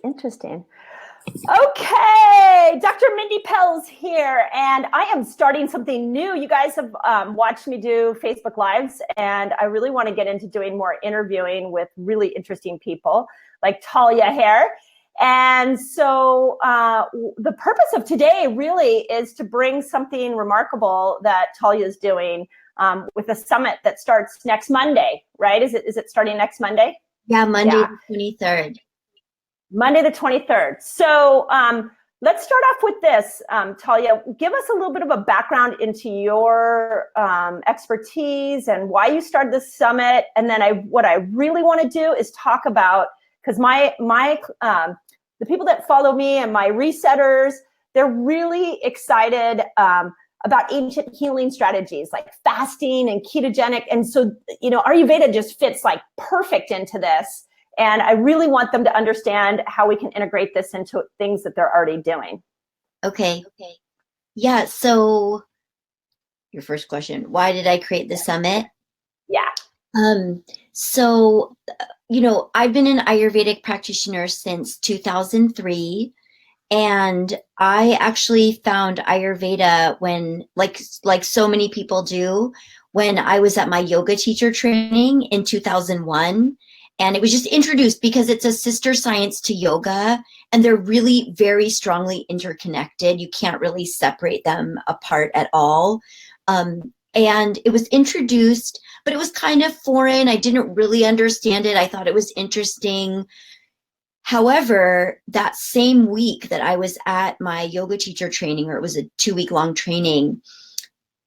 Interesting. Okay, Dr. Mindy Pelz here, and I am starting something new. You guys have watched me do Facebook Lives, and I really want to get into doing more interviewing with really interesting people like Talya here. And so the purpose of today really is to bring something remarkable that Talya is doing with a summit that starts next Monday, right? Is it starting next Monday? Yeah, Monday the 23rd. Monday the 23rd. So let's start off with this, Talya. Give us a little bit of a background into your expertise and why you started this summit. And then what I really want to do is talk about, because the people that follow me and my resetters, they're really excited about ancient healing strategies like fasting and ketogenic. And so, Ayurveda just fits like perfect into this. And I really want them to understand how we can integrate this into things that they're already doing. Okay. Yeah. So your first question, why did I create the summit? Yeah. So, I've been an Ayurvedic practitioner since 2003. And I actually found Ayurveda when, like so many people do, when I was at my yoga teacher training in 2001. And it was just introduced because it's a sister science to yoga, and they're really very strongly interconnected. You can't really separate them apart at all. And it was introduced, but it was kind of foreign. I didn't really understand it. I thought it was interesting. However, that same week that I was at my yoga teacher training, or it was a 2-week-long training,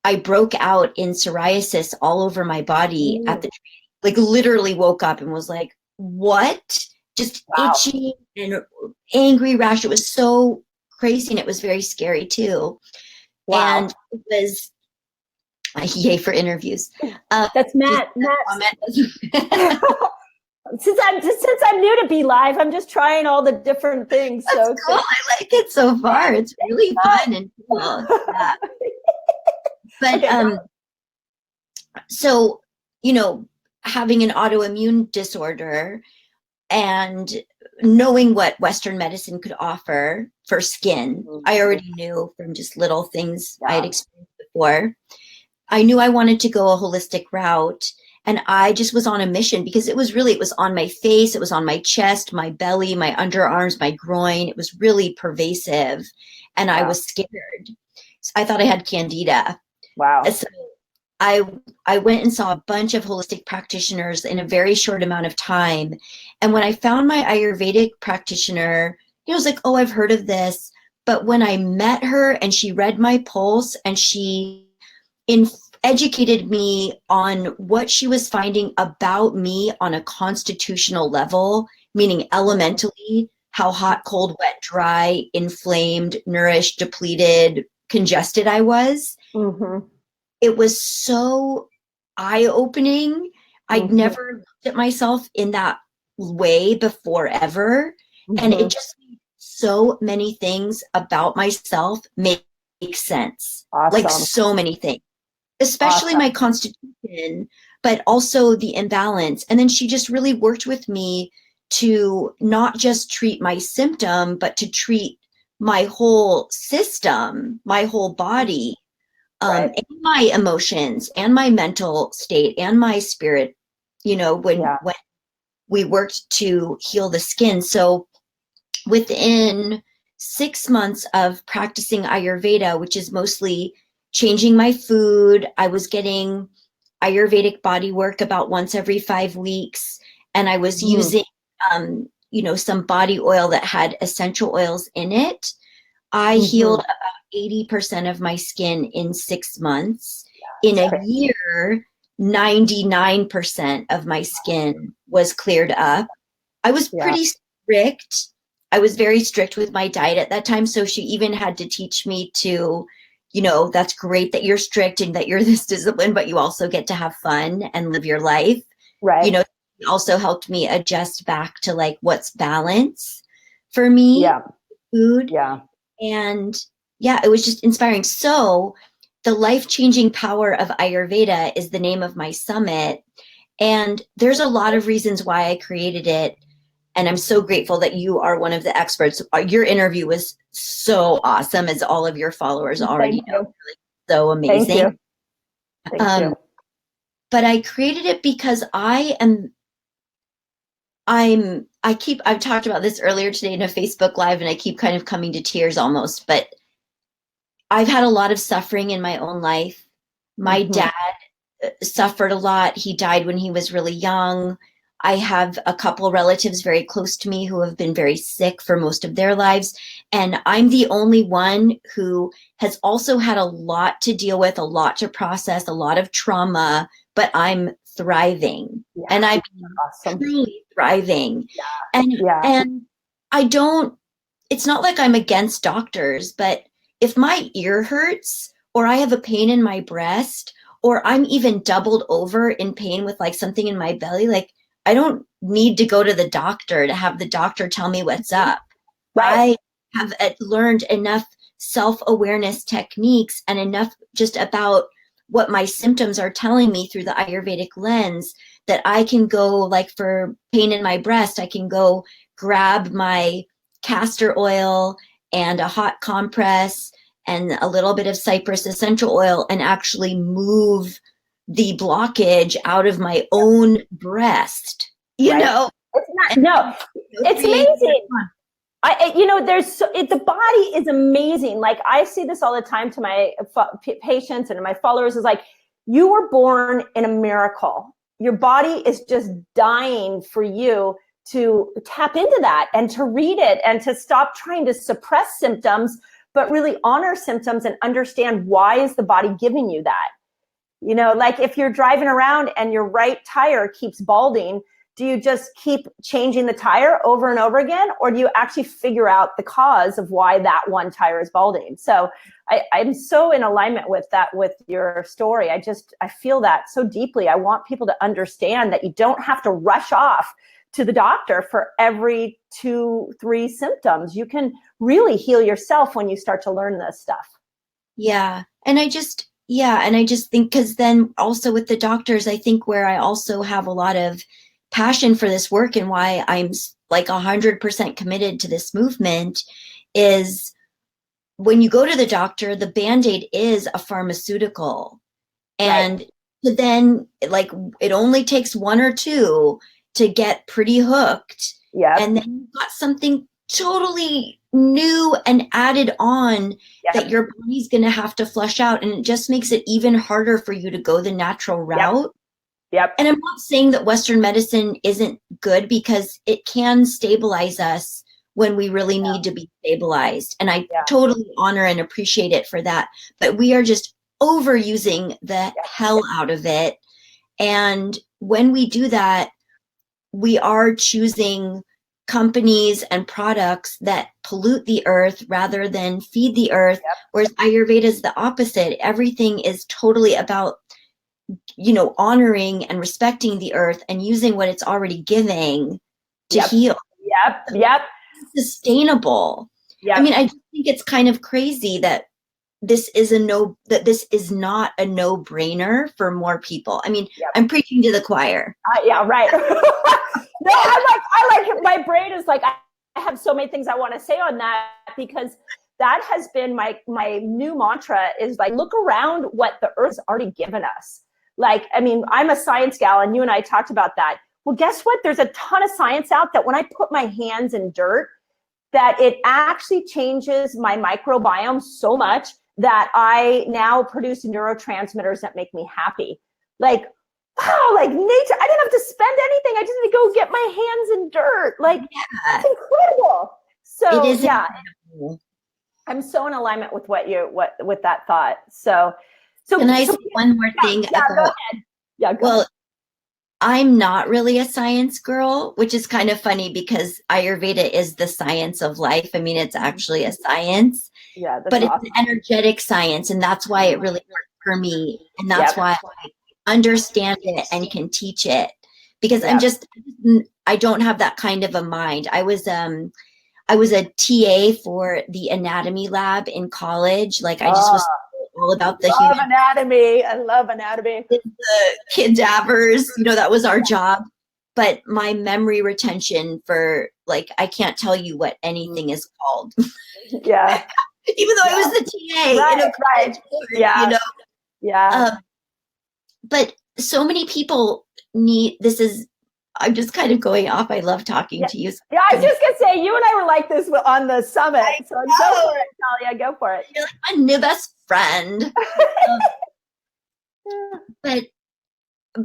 I broke out in psoriasis all over my body at the training. Like literally woke up and was like, what? Just itchy and angry rash. It was so crazy, and it was very scary too. Wow. And it was, yay for interviews. That's Matt. Since I'm new to Be Live, I'm just trying all the different things. That's so cool. I like it so far. It's really fun and cool. Yeah. But so, having an autoimmune disorder and knowing what Western medicine could offer for skin, I already knew from just little things I had experienced before. I knew I wanted to go a holistic route, and I just was on a mission because it was on my face, it was on my chest, my belly, my underarms, my groin. It was really pervasive, and I was scared. So I thought I had candida. Wow. So I went and saw a bunch of holistic practitioners in a very short amount of time. And when I found my Ayurvedic practitioner, I was like, oh, I've heard of this. But when I met her and she read my pulse and she educated me on what she was finding about me on a constitutional level, meaning elementally, how hot, cold, wet, dry, inflamed, nourished, depleted, congested I was. Mm-hmm. It was so eye-opening. I'd never looked at myself in that way before ever. And it just made so many things about myself make sense. Awesome. Like so many things, especially my constitution, but also the imbalance. And then she just really worked with me to not just treat my symptom, but to treat my whole system, my whole body. And my emotions and my mental state and my spirit, when we worked to heal the skin. So within 6 months of practicing Ayurveda, which is mostly changing my food, I was getting Ayurvedic body work about once every 5 weeks. And I was using, some body oil that had essential oils in it. I healed about 80% of my skin in 6 months. In a year, 99% of my skin was cleared up. I was pretty strict. I was very strict with my diet at that time. So she even had to teach me to, that's great that you're strict and that you're this disciplined, but you also get to have fun and live your life. Right. It also helped me adjust back to like what's balance for me. Yeah. Food. Yeah. And it was just inspiring. So the life-changing power of Ayurveda is the name of my summit. And there's a lot of reasons why I created it. And I'm so grateful that you are one of the experts. Your interview was so awesome, as all of your followers already know. Really so amazing. Thank you. Thank you. But I created it because I've talked about this earlier today in a Facebook Live, and I keep kind of coming to tears almost, but I've had a lot of suffering in my own life. My dad suffered a lot. He died when he was really young. I have a couple relatives very close to me who have been very sick for most of their lives. And I'm the only one who has also had a lot to deal with, a lot to process, a lot of trauma, but I'm thriving. Yeah, and I'm truly thriving. Yeah. And I don't, it's not like I'm against doctors, but if my ear hurts, or I have a pain in my breast, or I'm even doubled over in pain with like something in my belly, like I don't need to go to the doctor to have the doctor tell me what's up. Right. I have learned enough self-awareness techniques and enough just about what my symptoms are telling me through the Ayurvedic lens that I can go, like for pain in my breast, I can go grab my castor oil and a hot compress and a little bit of cypress essential oil and actually move the blockage out of my own breast, you know? It's not, it's amazing. The body is amazing. Like I see this all the time to my patients and my followers is like, you were born in a miracle. Your body is just dying for you to tap into that and to read it and to stop trying to suppress symptoms, but really honor symptoms and understand why is the body giving you that. You know, like if you're driving around and your right tire keeps balding, do you just keep changing the tire over and over again? Or do you actually figure out the cause of why that one tire is balding? So I'm so in alignment with that, with your story. I feel that so deeply. I want people to understand that you don't have to rush off to the doctor for every 2-3 symptoms. You can really heal yourself when you start to learn this stuff. Yeah. And I just think, because then also with the doctors, I think where I also have a lot of passion for this work and why I'm like 100% committed to this movement is when you go to the doctor, the Band-Aid is a pharmaceutical. And then like it only takes 1 or 2 to get pretty hooked. Yeah. And then you've got something totally new and added on that your body's going to have to flush out. And it just makes it even harder for you to go the natural route. Yep. And I'm not saying that Western medicine isn't good, because it can stabilize us when we really need to be stabilized. And I totally honor and appreciate it for that. But we are just overusing the hell out of it. And when we do that, we are choosing companies and products that pollute the earth rather than feed the earth. Whereas Ayurveda is the opposite. Everything is totally about, you know, honoring and respecting the earth and using what it's already giving to heal. Sustainable. I mean, I think it's kind of crazy that this is not a no-brainer for more people. I mean, I'm preaching to the choir. No, I like my brain is like, I have so many things I want to say on that, because that has been my new mantra is like, look around what the earth's already given us. Like, I mean, I'm a science gal, and you and I talked about that. Well, guess what? There's a ton of science out that when I put my hands in dirt, that it actually changes my microbiome so much that I now produce neurotransmitters that make me happy. Like, wow, like nature, I didn't have to spend anything. I just need to go get my hands in dirt. Like, that's incredible. So incredible. I'm so in alignment with with that thought. So can I say one more thing? Go ahead. Well, I'm not really a science girl, which is kind of funny because Ayurveda is the science of life. I mean, it's actually a science, but it's an energetic science. And that's why it really worked for me. And that's why I understand it and can teach it, because I don't have that kind of a mind. I was a TA for the anatomy lab in college. Like I just was all about the human anatomy. I love anatomy. The cadavers, you know, that was our job. but my memory retention for like, I can't tell you what anything is called. Yeah. Even though I was the TA in a college board, Yeah. you know? Yeah. But so many people need, I'm just kind of going off. I love talking to you. Yeah, I was just going to say, you and I were like this on the summit. So go for it, Talya, go for it. You're like my new best friend. But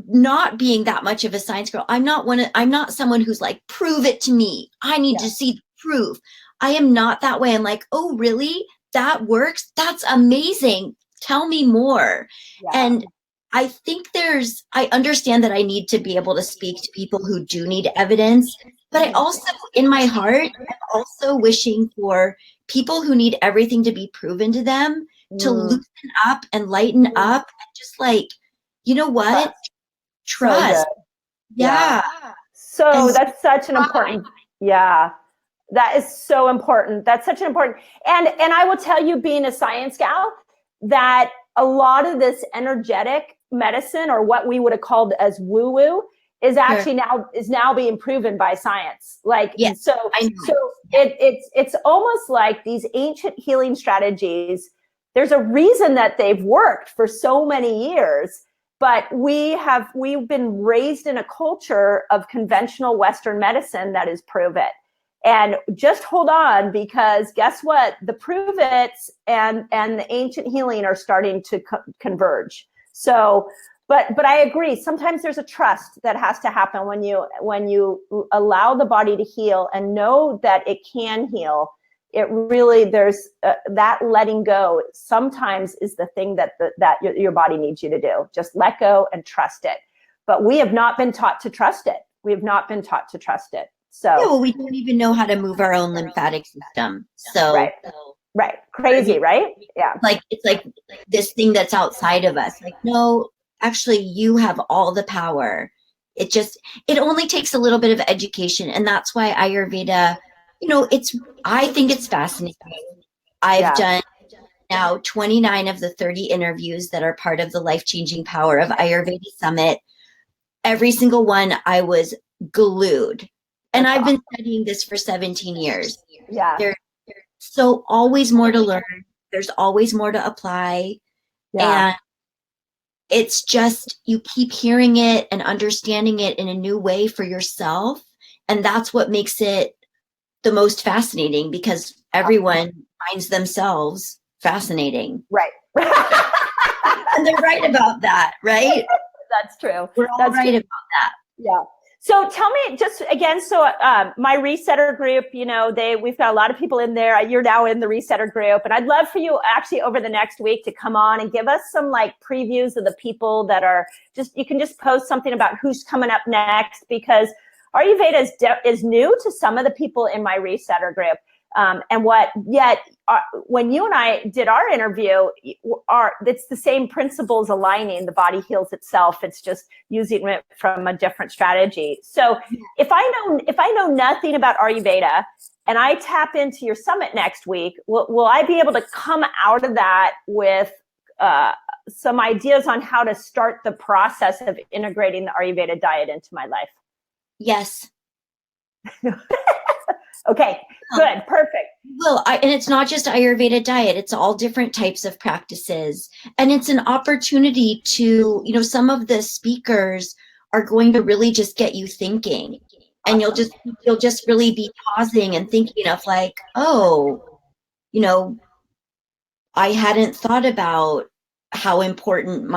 not being that much of a science girl, I'm not someone who's like, prove it to me. I need to see the proof. I am not that way. I'm like, oh, really? That works? That's amazing. Tell me more. Yeah. And I think I understand that I need to be able to speak to people who do need evidence, but I also, in my heart, I'm also wishing for people who need everything to be proven to them to loosen up and lighten up and just like, you know what? Trust. So yeah. So that's such an important, that is so important. That's such an important, and I will tell you, being a science gal, that a lot of this energetic medicine, or what we would have called as woo-woo, is actually now being proven by science. Like, so it's almost like these ancient healing strategies, there's a reason that they've worked for so many years, but we've been raised in a culture of conventional Western medicine that is prove it. And just hold on, because guess what? The prove it's and the ancient healing are starting to converge. So, but I agree. Sometimes there's a trust that has to happen when you allow the body to heal and know that it can heal. It really, there's that letting go sometimes is the thing that your body needs you to do. Just let go and trust it. But we have not been taught to trust it. We have not been taught to trust it. So well, we don't even know how to move our own lymphatic system. So right. Crazy, right? Yeah. Like, it's like this thing that's outside of us. Like, no, actually, you have all the power. It only takes a little bit of education. And that's why Ayurveda, I think it's fascinating. I've done now 29 of the 30 interviews that are part of the Life-Changing Power of Ayurveda Summit. Every single one, I was glued. And I've been studying this for 17 years. Yeah. There's so always more to learn. There's always more to apply. Yeah. And it's just, you keep hearing it and understanding it in a new way for yourself. And that's what makes it the most fascinating, because everyone finds themselves fascinating. Right. And they're right about that, right? That's true. We're all right about that. Yeah. So tell me just again, my resetter group, we've got a lot of people in there. You're now in the resetter group, and I'd love for you actually over the next week to come on and give us some like previews of the people that are you can just post something about who's coming up next, because Ayurveda is new to some of the people in my resetter group. When you and I did our interview, it's the same principles aligning. The body heals itself. It's just using it from a different strategy. So if I know nothing about Ayurveda and I tap into your summit next week, will I be able to come out of that with some ideas on how to start the process of integrating the Ayurveda diet into my life? Yes. Okay, good, perfect. Well, and it's not just Ayurveda diet, it's all different types of practices. And it's an opportunity to, some of the speakers are going to really just get you thinking. And you'll just really be pausing and thinking of like, oh, I hadn't thought about how important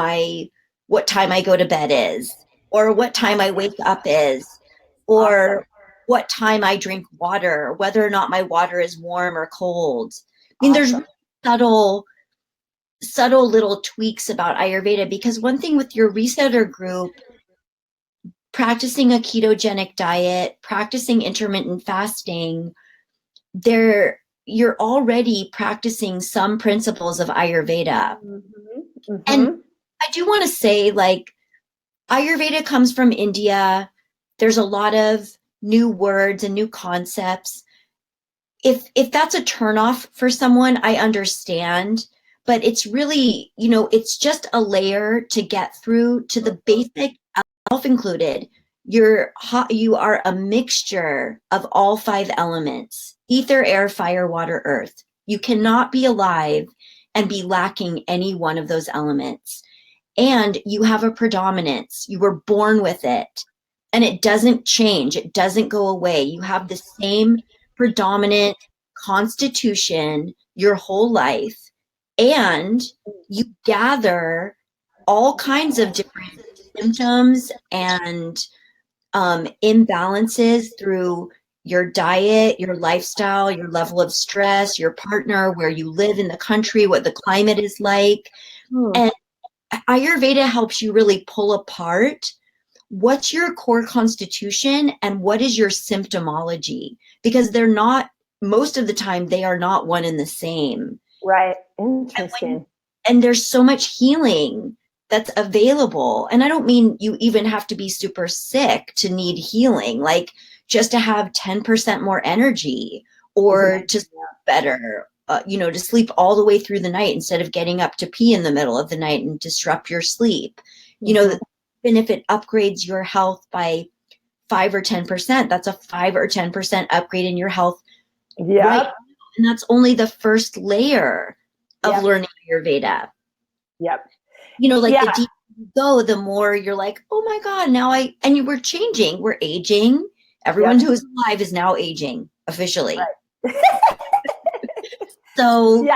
what time I go to bed is, or what time I wake up is, or what time I drink water, whether or not my water is warm or cold. I mean, there's subtle little tweaks about Ayurveda, because one thing with your resetter group, practicing a ketogenic diet, practicing intermittent fasting, you're already practicing some principles of Ayurveda. Mm-hmm. Mm-hmm. And I do want to say, like, Ayurveda comes from India. There's a lot of new words and new concepts. If that's a turnoff for someone, I understand, but it's really, it's just a layer to get through to the basic, self included, you are a mixture of all 5 elements: ether, air, fire, water, earth. You cannot be alive and be lacking any one of those elements. And you have a predominance. You were born with it, and it doesn't change. It doesn't go away. You have the same predominant constitution your whole life, and you gather all kinds of different symptoms and imbalances through your diet, your lifestyle, your level of stress, your partner, where you live in the country, what the climate is like. And Ayurveda helps you really pull apart what's your core constitution and what is your symptomology, because they're not, most of the time, they are not one and the same. Right. Interesting. And there's so much healing that's available. And I don't mean you even have to be super sick to need healing, like just to have 10% more energy, or to sleep better, to sleep all the way through the night instead of getting up to pee in the middle of the night and disrupt your sleep. Even if it upgrades your health by 5 or 10%, that's a 5 or 10% upgrade in your health. Yeah. Right? And that's only the first layer of learning Ayurveda. Yep. The deeper you go, the more you're like, oh my God, we're changing, we're aging. Everyone who's alive is now aging officially. Right. So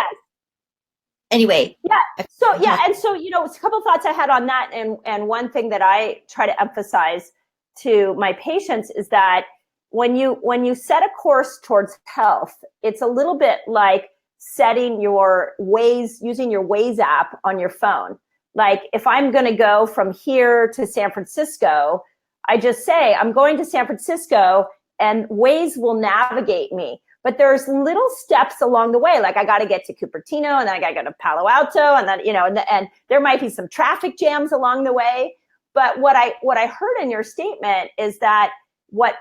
anyway. Yeah. So, and so, it's a couple of thoughts I had on that. And one thing that I try to emphasize to my patients is that when you set a course towards health, it's a little bit like setting your Waze, using your Waze app on your phone. Like if I'm going to go from here to San Francisco, I just say, I'm going to San Francisco, and Waze will navigate me. But there's little steps along the way. Like I got to get to Cupertino, and then I got to go to Palo Alto, and then, and there might be some traffic jams along the way. But what I heard in your statement is that what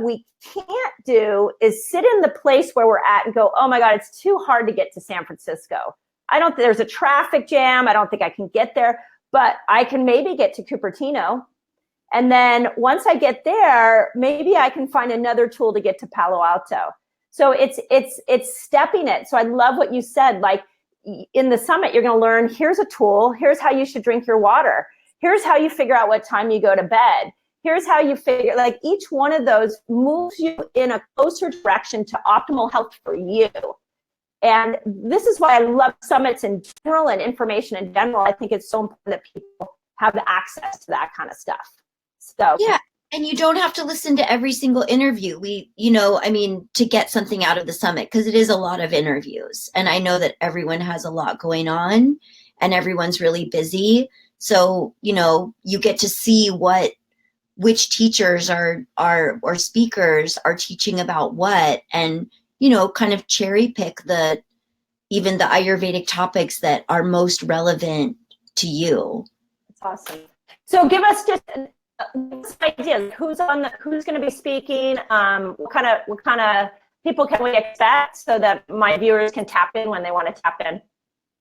we can't do is sit in the place where we're at and go, oh my God, it's too hard to get to San Francisco. There's a traffic jam. I don't think I can get there, but I can maybe get to Cupertino. And then once I get there, maybe I can find another tool to get to Palo Alto. So it's stepping it. So I love what you said. Like in the summit, you're going to learn, here's a tool. Here's how you should drink your water. Here's how you figure out what time you go to bed. Here's how you figure, like each one of those moves you in a closer direction to optimal health for you. And this is why I love summits in general and information in general. I think it's so important that people have access to that kind of stuff. So yeah. And you don't have to listen to every single interview. To get something out of the summit, because it is a lot of interviews. And I know that everyone has a lot going on and everyone's really busy. So, you get to see which teachers or speakers are teaching about what, and, kind of cherry pick even the Ayurvedic topics that are most relevant to you. That's awesome. So give us just some ideas. Who's going to be speaking? What kind of people can we expect so that my viewers can tap in when they want to tap in?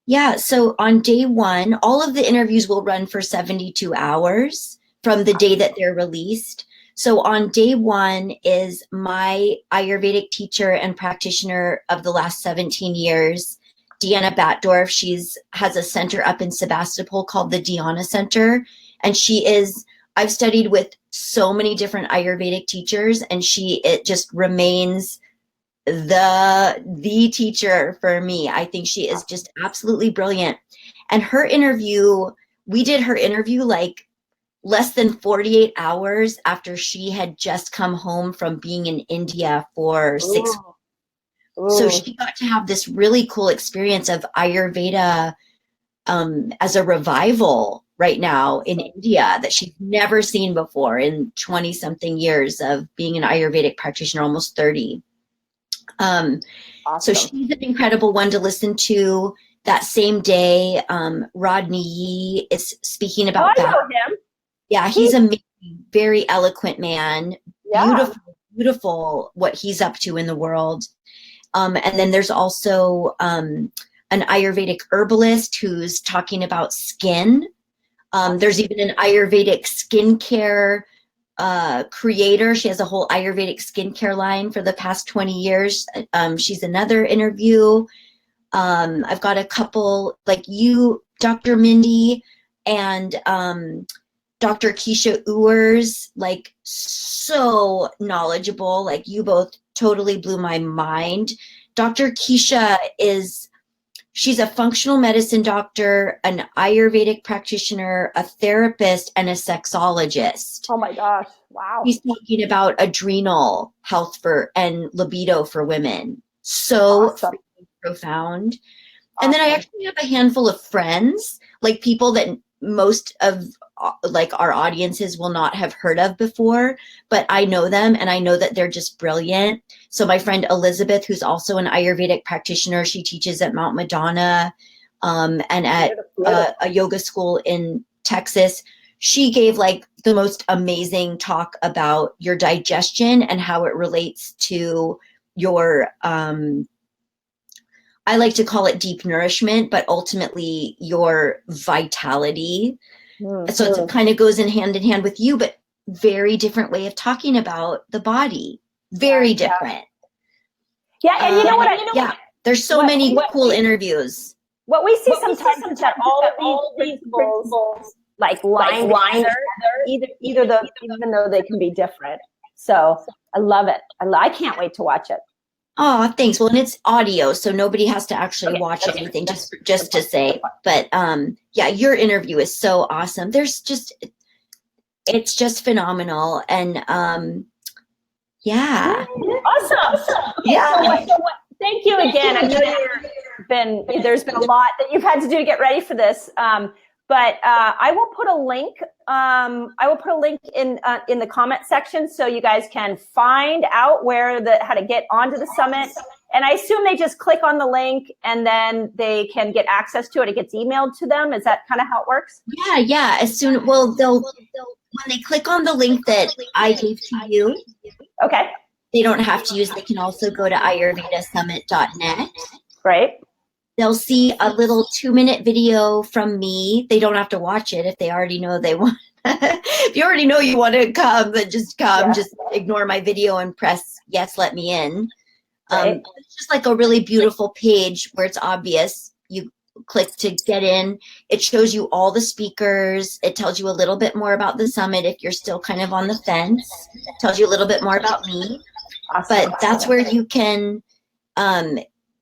Yeah. So on day 1, all of the interviews will run for 72 hours from the day that they're released. So on day 1 is my Ayurvedic teacher and practitioner of the last 17 years, Deanna Batdorf. Has a center up in Sebastopol called the Dhyana Center. And I've studied with so many different Ayurvedic teachers, and it just remains the teacher for me. I think she is just absolutely brilliant. And we did her interview like less than 48 hours after she had just come home from being in India for 6 weeks. So she got to have this really cool experience of Ayurveda as a revival right now in India that she's never seen before in 20 something years of being an Ayurvedic practitioner, almost 30. Awesome. So she's an incredible one to listen to. That same day, Rodney Yee is speaking about I know him. Yeah, he's a very eloquent man. Yeah. Beautiful what he's up to in the world. And then there's also an Ayurvedic herbalist who's talking about skin. There's even an Ayurvedic skincare creator. She has a whole Ayurvedic skincare line for the past 20 years. She's another interview. I've got a couple like you, Dr. Mindy, and Dr. Keisha Ewers, like so knowledgeable. Like you both totally blew my mind. Dr. Keisha she's a functional medicine doctor, an Ayurvedic practitioner, a therapist, and a sexologist. Oh my gosh. Wow. He's talking about adrenal health and libido for women. So awesome. Profound. And then I actually have a handful of friends, like people that most of like our audiences will not have heard of before, but I know them and I know that they're just brilliant. So my friend Elizabeth, who's also an Ayurvedic practitioner, she teaches at Mount Madonna and at a yoga school in Texas. She gave like the most amazing talk about your digestion and how it relates to your I like to call it deep nourishment, but ultimately your vitality. Mm-hmm. So it kind of goes in hand with you, but very different way of talking about the body. Very different. Yeah, and you know what? There's so many cool interviews. What we see sometimes is that all of these principles like line together, even though they can be different. So I love it. I can't wait to watch it. Oh, thanks. Well, and it's audio, so nobody has to actually watch anything, just to say. But yeah, your interview is so awesome. It's just phenomenal, and yeah, awesome. Yeah. So thank you again. I know there's been a lot that you've had to do to get ready for this. But I will put a link. In the comment section so you guys can find out how to get onto the summit. And I assume they just click on the link and then they can get access to it. It gets emailed to them. Is that kind of how it works? Yeah. They'll when they click on the link that I gave to you. Okay. They don't have to use. They can also go to ayurvedasummit.net. Right. They'll see a little 2-minute video from me. They don't have to watch it if they already know they want. If you already know you want to come, then just come. Yeah. Just ignore my video and press yes, let me in. Right. It's just like a really beautiful page where it's obvious. You click to get in. It shows you all the speakers. It tells you a little bit more about the summit if you're still kind of on the fence. It tells you a little bit more about me. Awesome. But that's where you can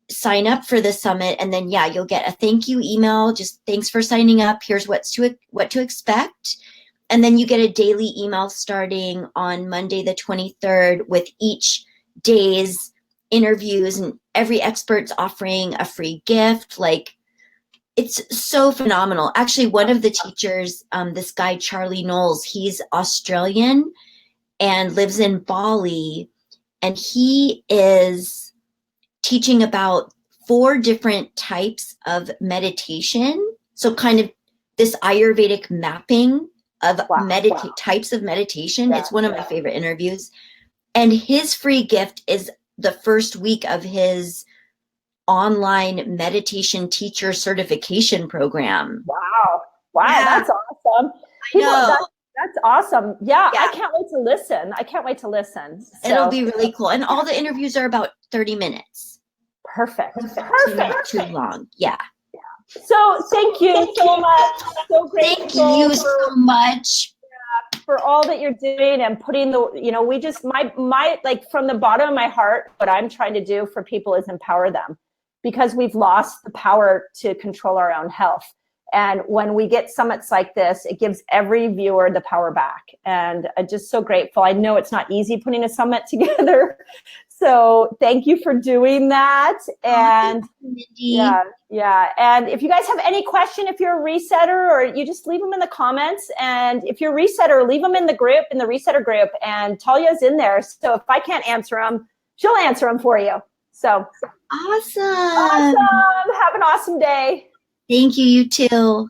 sign up for the summit, and then you'll get a thank you email. Just thanks for signing up. Here's what to expect. And then you get a daily email starting on Monday the 23rd with each day's interviews, and every expert's offering a free gift. Like, it's so phenomenal. Actually, one of the teachers, this guy, Charlie Knowles, he's Australian and lives in Bali, and he is teaching about 4 different types of meditation. So kind of this Ayurvedic mapping of types of meditation. It's one of my favorite interviews. And his free gift is the first week of his online meditation teacher certification program. Wow. That's awesome. I know. That's awesome. Yeah, I can't wait to listen. So. It'll be really cool. And all the interviews are about 30 minutes. Perfect. Not too long. Yeah. So thank you so much. So grateful. Thank you so much for all that you're doing and putting my like from the bottom of my heart, what I'm trying to do for people is empower them, because we've lost the power to control our own health. And when we get summits like this, it gives every viewer the power back. And I'm just so grateful. I know it's not easy putting a summit together. So thank you for doing that. And yeah. And if you guys have any question, if you're a resetter, or you just leave them in the comments. And if you're a resetter, leave them in the resetter group. And Talya's in there. So if I can't answer them, she'll answer them for you. So awesome. Have an awesome day. Thank you, you too.